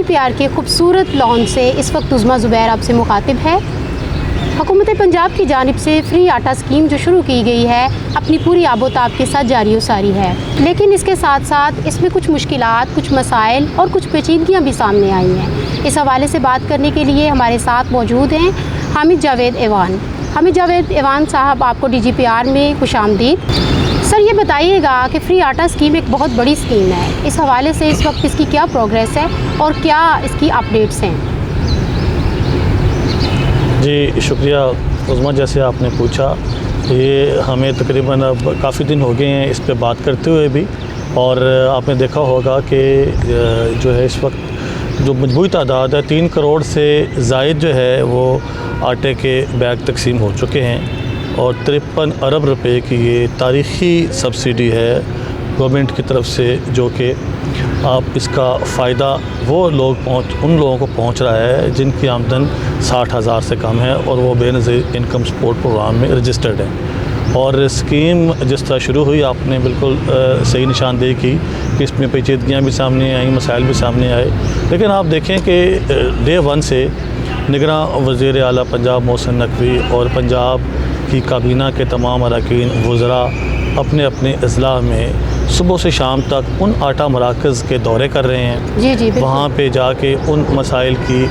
DGPR के खूबसूरत launch से इस वक्त उज़मा ज़ुबैर आपसे मुखातिब है। हुकूमत पंजाब की जानिब से फ्री आटा स्कीम जो शुरू की गई है अपनी पूरी आबोताब के साथ जारी व सारी है, लेकिन इसके साथ साथ इसमें कुछ मुश्किलात, कुछ मसाइल और कुछ पेचीदगियाँ भी सामने आई हैं। इस हवाले से बात करने के लिए हमारे साथ मौजूद हैं हामिद जावेद ऐवान। हामिद जावेद ऐवान साहब, आपको DGPR में खुशामदीद। सर, ये बताइएगा कि फ्री आटा स्कीम एक बहुत बड़ी स्कीम है, इस हवाले से इस वक्त इसकी क्या प्रोग्रेस है और क्या इसकी अपडेट्स हैं? जी शुक्रिया उज़मा, जैसे आपने पूछा, ये हमें तकरीबन अब काफ़ी दिन हो गए हैं इस पे बात करते हुए भी, और आपने देखा होगा कि जो है इस वक्त जो मजबूरी तादाद है 3 करोड़ से ज़ायद जो है वो आटे के बैग तकसीम हो चुके हैं और 53 अरब रुपए की ये तारीख़ी सब्सिडी है गवर्नमेंट की तरफ से, जो कि आप इसका फ़ायदा उन लोगों को पहुंच रहा है जिनकी आमदन 60,000 से कम है और वो बेनज़ीर इनकम सपोर्ट प्रोग्राम में रजिस्टर्ड है। और स्कीम जिस तरह शुरू हुई, आपने बिल्कुल सही निशानदेही की कि इसमें पेचीदगियाँ भी सामने आई, मसाइल भी सामने आए, लेकिन आप देखें कि डे 1 से निगरां वज़ीर आला पंजाब मोहसिन नकवी और पंजाब की काबीना के तमाम अरकान वज़रा अपने अपने अज़ला में सुबह से शाम तक उन आटा मराकज़ के दौरे कर रहे हैं। जी, वहाँ पे जाके उन मसाइल की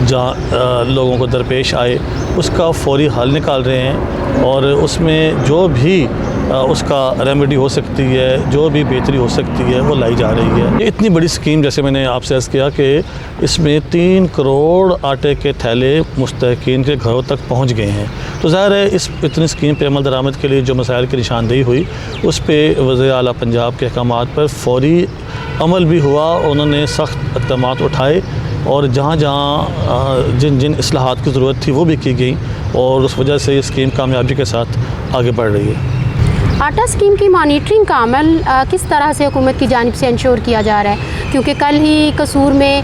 जहाँ लोगों को दरपेश आए उसका फ़ौरी हल निकाल रहे हैं और उसमें जो भी उसका रेमेडी हो सकती है, जो भी बेहतरी हो सकती है, वो लाई जा रही है। ये इतनी बड़ी स्कीम, जैसे मैंने आपसे अर्ज़ किया कि इसमें 3 करोड़ आटे के थैले मुस्तहिकीन के घरों तक पहुंच गए हैं, तो ज़ाहिर है इस इतनी स्कीम पे अमल दरामद के लिए जो मसाइल की निशानदेही हुई उस पर वज़ीर आला पंजाब के अहकामात पर फ़ौरी अमल भी हुआ। उन्होंने सख्त इक़दामात उठाए और जहाँ जहाँ जिन जिन इस्लाहात की ज़रूरत थी वो भी की गई और उस वजह से ये स्कीम कामयाबी के साथ आगे बढ़ रही है। आटा स्कीम की मॉनिटरिंग का अमल किस तरह से हुकूमत की जानिब से इंश्योर किया जा रहा है? क्योंकि कल ही कसूर में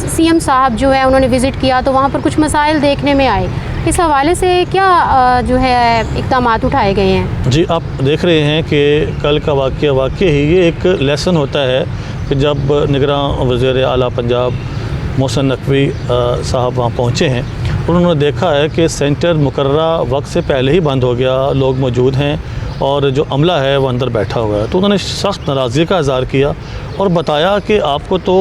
CM साहब जो है उन्होंने विज़िट किया तो वहाँ पर कुछ मसाइल देखने में आए, इस हवाले से क्या जो है इक़दामात उठाए गए हैं? जी, आप देख रहे हैं कि कल का वाक़या ही ये एक लेसन होता है कि जब निगरां वज़ीर आला पंजाब मोहसिन नकवी साहब वहाँ पहुँचे हैं, उन्होंने देखा है कि सेंटर मुकर्ररा वक्त से पहले ही बंद हो गया, लोग मौजूद हैं और जो अमला है वो अंदर बैठा हुआ है। तो उन्होंने सख्त नाराज़गी का इज़हार किया और बताया कि आपको तो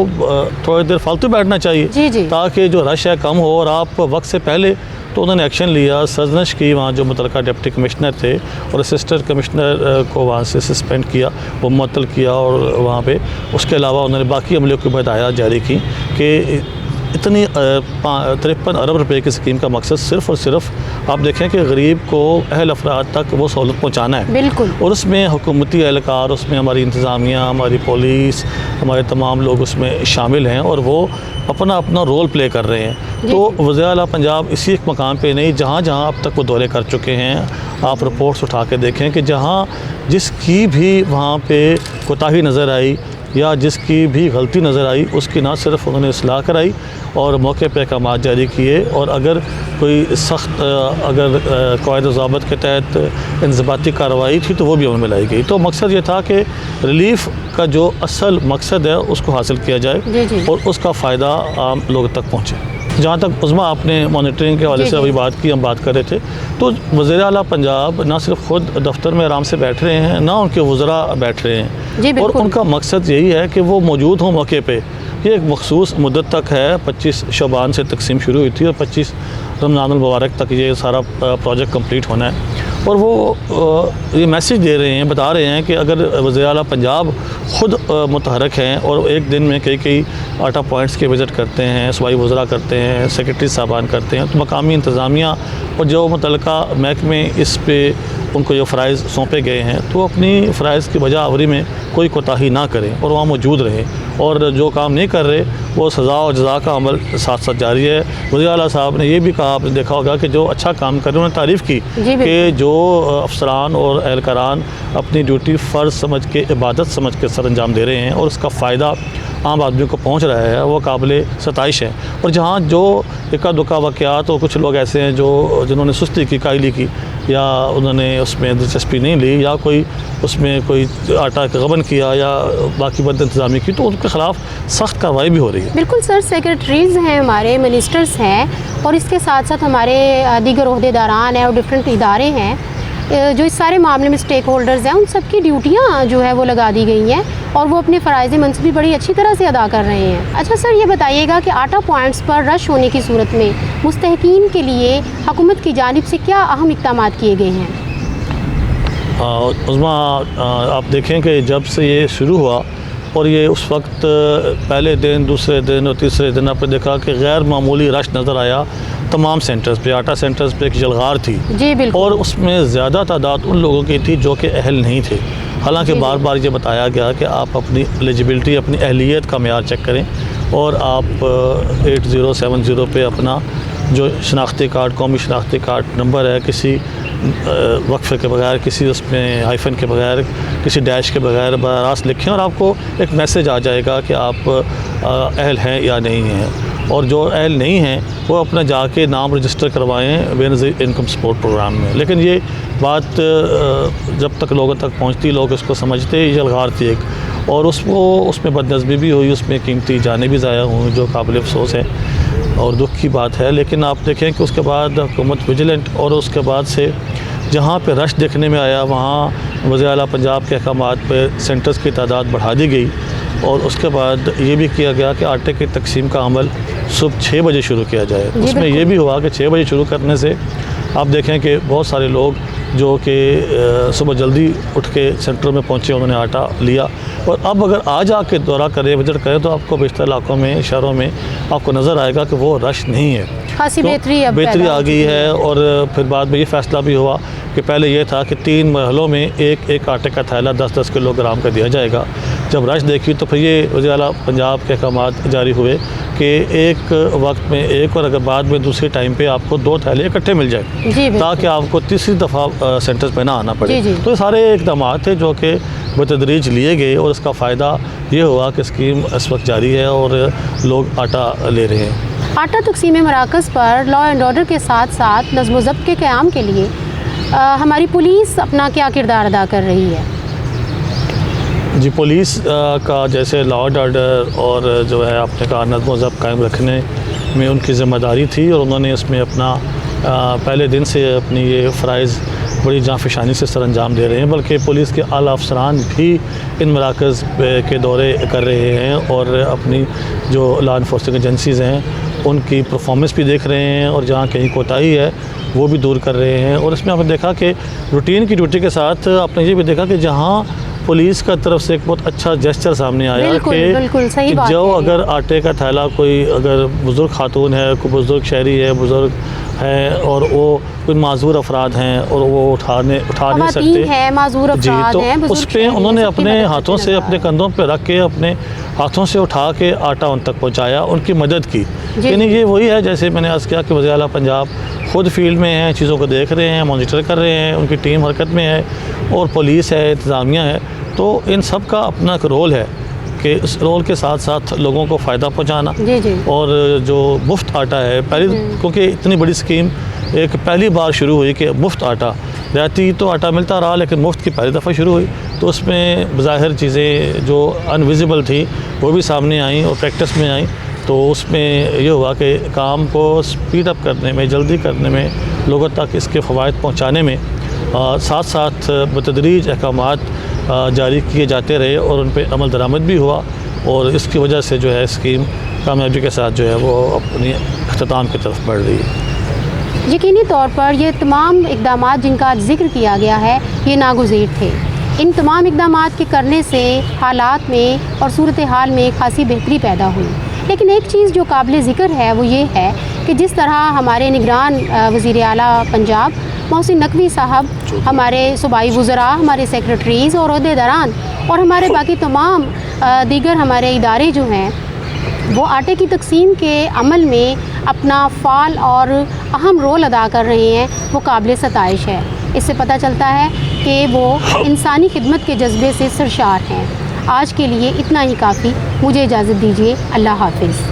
थोड़ी देर फालतू बैठना चाहिए ताकि जो रश है कम हो और आप वक्त से पहले। तो उन्होंने एक्शन लिया, सरजनश की, वहाँ जो मुतलका डिप्टी कमिश्नर थे और असिस्टेंट कमिश्नर को वहाँ से सस्पेंड किया, वो मुअत्तल किया और वहाँ पे उसके अलावा उन्होंने बाकी अमले को हिदायत जारी की कि इतनी 53 अरब रुपए की स्कीम का मकसद सिर्फ़ और सिर्फ आप देखें कि गरीब को, अहल अफराद तक वो सहूलत पहुँचाना है। बिल्कुल। और उसमें हुकूमती एहलकार, उसमें हमारी इंतज़ामिया, हमारी पुलिस, हमारे तमाम लोग उसमें शामिल हैं और वो अपना अपना रोल प्ले कर रहे हैं। तो वज़ीर आला पंजाब इसी एक मकाम पे नहीं, जहाँ जहाँ अब तक वो दौरे कर चुके हैं, आप रिपोर्ट्स उठा के देखें कि जहाँ जिसकी भी वहाँ पे कोताही नज़र आई या जिसकी भी गलती नज़र आई उसकी ना सिर्फ उन्होंने इस्लाह कराई और मौके पर अहकामात जारी किए और अगर कोई सख्त क़वाइद ज़ाबत के तहत इंज़बाती कार्रवाई थी तो वो भी अमल में लाई गई। तो मकसद ये था कि रिलीफ़ का जो असल मकसद है उसको हासिल किया जाए और उसका फ़ायदा आम लोगों तक पहुँचे। जहाँ तक उज़मा आपने मॉनिटरिंग के हवाले से अभी बात की, हम बात कर रहे थे, तो वज़ीर आला पंजाब ना सिर्फ ख़ुद दफ्तर में आराम से बैठ रहे हैं, ना उनके वज़रा बैठ रहे हैं और उनका मकसद यही है कि वो मौजूद हों मौके पे। ये एक मखसूस मुद्दत तक है, 25 शबान से तकसीम शुरू हुई थी और 25 रमज़ानुल मुबारक तक ये सारा प्रोजेक्ट कंप्लीट होना है। और वो ये मैसेज दे रहे हैं, बता रहे हैं कि अगर वज़ीर आला पंजाब ख़ुद मुतहरक हैं और एक दिन में कई आटा पॉइंट्स के विज़िट करते हैं, सूबाई वज़रा करते हैं, सेक्रेटरी साहबान करते हैं, तो मकामी इंतज़ामिया और जो मुतल्लिका महकमे इस पे उनको जो फ़राइज़ सौंपे गए हैं तो अपनी फ़राइज़ की बजा आवरी में कोई कोताही ना करें और वहाँ मौजूद रहें और जो काम नहीं कर रहे वो सज़ा और जज़ा का अमल साथ साथ जारी है। वज़ीर आला साहब ने ये भी कहा, आपने देखा होगा कि जो अच्छा काम कर रहे हैं उन्होंने तारीफ़ की कि जो अफसरान और एहलकारान अपनी ड्यूटी फ़र्ज़ समझ के, इबादत समझ के सर अंजाम दे रहे हैं और उसका फ़ायदा आम आदमी को पहुँच रहा है वो काबिल सताइश है। और जहाँ जो इक्का दुक्का वाक़यात तो कुछ लोग ऐसे हैं जिन्होंने सुस्ती की, कायली की, या उन्होंने उसमें दिलचस्पी नहीं ली, या कोई उसमें कोई आटा का गबन किया या बाकी बद इंतज़ामी की, तो उनके ख़िलाफ़ सख्त कार्रवाई भी हो रही है। बिल्कुल सर, सेक्रेटरीज़ हैं हमारे, मिनिस्टर्स हैं, और इसके साथ साथ हमारे दीगर ओहदेदारान हैं और डिफरेंट इदारे हैं जो इस सारे मामले में स्टेक होल्डर्स हैं, उन सब की ड्यूटियाँ जो है वो लगा दी गई हैं और वो अपने फ़राइज़ मनसबी बड़ी अच्छी तरह से अदा कर रहे हैं। अच्छा सर, ये बताइएगा कि आटा पॉइंट्स पर रश होने की सूरत में मुस्तहकीन के लिए हुकूमत की जानिब से क्या अहम इक़दाम किए गए हैं? उज़मा, आप देखें कि जब से ये शुरू हुआ और ये उस वक्त पहले दिन, दूसरे दिन और तीसरे दिन आपने देखा कि गैर मामूली रश नज़र आया तमाम सेंटर्स पे। आटा सेंटर्स पे एक जलगार थी जी बिल्कुल, और उसमें ज़्यादा तादाद उन लोगों की थी जो कि अहल नहीं थे। हालांकि बार बार ये बताया गया कि आप अपनी एलिजिबिलिटी, अपनी अहलियत का मेयार चेक करें और आप 8070 पे अपना जो शनाख्ती कार्ड, कौमी शनाख्ती कार्ड नंबर है, किसी वक्फ़े के बगैर, किसी उसमें हाइफन के बगैर, किसी डैश के बगैर बरास्त लिखें और आपको एक मैसेज आ जाएगा कि आप अहल हैं या नहीं हैं। और जो अहल नहीं हैं वो अपना जाके नाम रजिस्टर करवाएं बेनज़ीर इनकम सपोर्ट प्रोग्राम में। लेकिन ये बात जब तक लोगों तक पहुंचती, लोग इसको समझते, ये जलगार थी एक, और उसमें बदनज़मी भी हुई, उसमें कीमती जानें भी ज़ाया हुई, जो काबिल अफसोस है और दुख की बात है। लेकिन आप देखें कि उसके बाद हुकूमत विजिलेंट, और उसके बाद से जहाँ पे रश देखने में आया वहाँ वज़ीर आला पंजाब के अहकामात पे सेंटर्स की तादाद बढ़ा दी गई। और उसके बाद ये भी किया गया कि आटे की तकसीम का अमल सुबह 6 बजे शुरू किया जाए। उसमें ये भी हुआ कि 6 बजे शुरू करने से आप देखें कि बहुत सारे लोग जो कि सुबह जल्दी उठ के सेंटर में पहुँचे, उन्होंने आटा लिया। और अब अगर आज आके दौरा करें, विजिट करें, तो आपको बेशतर इलाकों में, शहरों में आपको नज़र आएगा कि वो रश नहीं है, खासी बेहतरी आ गई है। और फिर बाद में ये फ़ैसला भी हुआ कि पहले ये था कि 3 महलों में एक आटे का थैला 10-10 किलोग्राम का दिया जाएगा। जब रश देखी तो फिर ये वज़ीर आला पंजाब के अहकामात जारी हुए कि एक वक्त में एक, और अगर बाद में दूसरे टाइम पे आपको 2 थैले इकट्ठे मिल जाए, ताकि आपको तीसरी दफ़ा सेंटर्स पे ना आना पड़े। तो ये सारे इक़दाम थे जो कि बतदरीज लिए गए और इसका फ़ायदा ये हुआ कि स्कीम इस वक्त जारी है और लोग आटा ले रहे हैं। आटा तकसीम मराकज़ पर लॉ एंड ऑर्डर के साथ साथ नज़्म व ज़ब्त के क़याम के लिए हमारी पुलिस अपना क्या किरदार अदा कर रही है? जी, पुलिस का जैसे लॉ एंड ऑर्डर और जो है आपने कहा नज़्म व ज़ब्त कायम रखने में उनकी ज़िम्मेदारी थी, और उन्होंने इसमें अपना पहले दिन से अपनी ये फ़राइज़ बड़ी जाँफशानी से सर अंजाम दे रहे हैं। बल्कि पुलिस के आला अफसरान भी इन मराकज़ के दौरे कर रहे हैं और अपनी जो लॉ इन्फोर्सिंग एजेंसीज़ हैं उनकी परफॉर्मेंस भी देख रहे हैं, और जहाँ कहीं कोताही है वो भी दूर कर रहे हैं। और इसमें आपने देखा कि रूटीन की ड्यूटी के साथ आपने ये भी देखा कि जहाँ पुलिस का तरफ से एक बहुत अच्छा जेस्चर सामने आया कि जो अगर आटे का थैला कोई अगर बुज़ुर्ग खातून है, कोई बुज़ुर्ग शहरी है, बुज़ुर्ग है, और वो कोई माजूर अफराद हैं और वो उठा नहीं सकते जी, तो उस पर उन्होंने अपने हाथों से, अपने कंधों पे रख के, अपने हाथों से उठा के आटा उन तक पहुँचाया, उनकी मदद की। यानी ये वही है जैसे मैंने अर्ज़ किया कि वज़ीर आला पंजाब खुद फील्ड में हैं, चीज़ों को देख रहे हैं, मॉनिटर कर रहे हैं, उनकी टीम हरकत में है, और पुलिस है, इंतज़ामिया है। तो इन सब का अपना एक रोल है कि इस रोल के साथ साथ लोगों को फ़ायदा पहुंचाना। और जो मुफ्त आटा है, पहली, क्योंकि इतनी बड़ी स्कीम एक पहली बार शुरू हुई कि मुफ्त आटा, रहती तो आटा मिलता रहा लेकिन मुफ्त की पहली दफ़ा शुरू हुई, तो उसमें ज़ाहिर चीज़ें जो अनविजिबल थी वो भी सामने आई और प्रैक्टिस में आई। तो उसमें ये हुआ कि काम को स्पीड अप करने में, जल्दी करने में, लोगों तक इसके फ़वाइद पहुँचाने में साथ साथ बतदरीज अहकामात जारी किए जाते रहे और उन पर अमल दरामद भी हुआ, और इसकी वजह से जो है स्कीम कामयाबी के साथ जो है वो अपनी अख्ताम की तरफ बढ़ रही है। यकीनी तौर पर ये तमाम इक़दाम जिनका जिक्र किया गया है ये नागुज़ीर थे। इन तमाम इक़दाम के करने से हालात में और सूरत हाल में खासी बेहतरी पैदा हुई। लेकिन एक चीज़ जो काबिल ज़िक्र है वो ये है कि जिस तरह हमारे निगरान वज़ीर आला पंजाब मोहसिन नकवी साहब, हमारे सूबाई वज़रा, हमारे सेक्रेटरीज़ और ओहदेदारान और हमारे बाकी तमाम दीगर हमारे इदारे जो हैं वो आटे की तकसीम के अमल में अपना फ़ाल और अहम रोल अदा कर रहे हैं, वो काबिल सताइश है। इससे पता चलता है कि वो इंसानी खिदमत के जज्बे से सरशार हैं। आज के लिए इतना ही काफ़ी। मुझे इजाज़त दीजिए। अल्लाह हाफिज़।